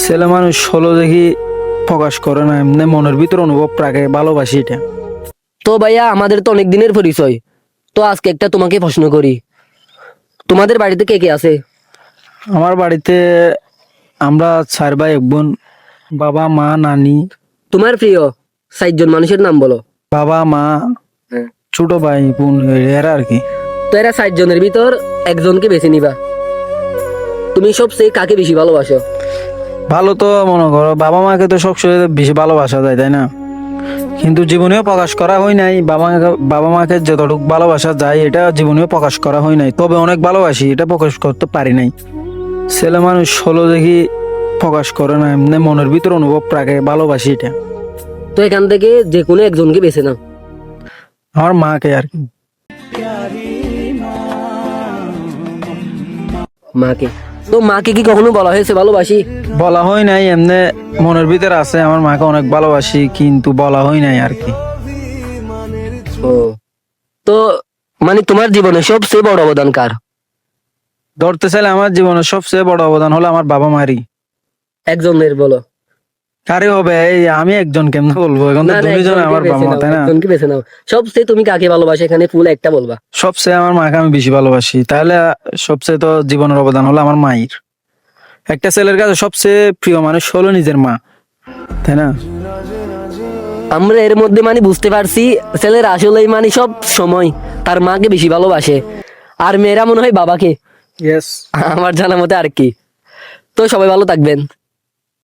ছেলে মানুষ হলো দেখি প্রকাশ করে না, এমনি মনের ভিতর অনুভব রাখে, ভালোবাসি এটা। তো ভাইয়া আমাদের তো অনেক দিনের পরিচয়, তো আজকে একটা তোমাকে প্রশ্ন করি, তোমাদের বাড়িতে কে কে আছে? আমার বাড়িতে আমরা 4 ভাই 1 বোন, বাবা মা নানি। তোমার প্রিয় 4 জন মানুষের নাম বলো। বাবা মা, ছোট ভাই বোন, এরা আর কি। তো এরা 4 জনের ভিতর একজনকে বেছে নিবা, তুমি সবচেয়ে কাকে বেশি ভালোবাসো? ভালো তো মনে করো, বাবা মাকে তো সবসময় বেশি ভালোবাসা যায়, তাই না? কিন্তু জীবনেও প্রকাশ করা হয় নাই। বাবা মাকে যতটুকু ভালোবাসা যায় এটা জীবনেও প্রকাশ করা হয় নাই, তবে অনেক ভালোবাসি, এটা প্রকাশ করতে পারি নাই। ছেলে মানুষ হলো দেখি প্রকাশ করে না, এমনি মনের ভিতর অনুভব রাখে, ভালোবাসি এটা। তো এখান থেকে যে কোনো একজনকে বেছে নাও। আমার মাকে আর কি। মাকে। তো মাকে কি কখনো বলা হয়েছে ভালোবাসি? বলা হয় নাই, এমনি মনের ভিতরে আছে আমার মাকে অনেক ভালোবাসি, কিন্তু বলা হয় নাই আর কি। ও, তো মানে তোমার জীবনে সবচেয়ে বড় অবদান কার? ধরতে চাইলে আমার জীবনের সবচেয়ে বড় অবদান হলো আমার বাবা মারই। একজনের বলো। কারে হবে, এই আমি একজন কেমনে বলবো, এখন তো না না, দুইজনে একজনকে আমার বাবা বেছে মা, নাও, তাই না? একজনকে বেছে নাও। সবচেয়ে তুমি কাকে ভালোবাসো এখানে ফুল একটা বলবা। সবচেয়ে আমার মাকে আমি বেশি ভালোবাসি, তাহলে সবচেয়ে তো জীবনের অবদান হলো আমার মায়ের। একটা ছেলের কাছে সবচেয়ে প্রিয় মানুষ হলো নিজের মা, তাই না? আমরা এর মধ্যে মানে বুঝতে পারছি ছেলের আসলেই মানে সব সময় তার মাকে বেশি ভালোবাসে, আর মেয়েরা মনে হয় বাবাকে। ইয়েস। আমার জানা মতে আর কি। তো সবাই ভালো থাকবেন।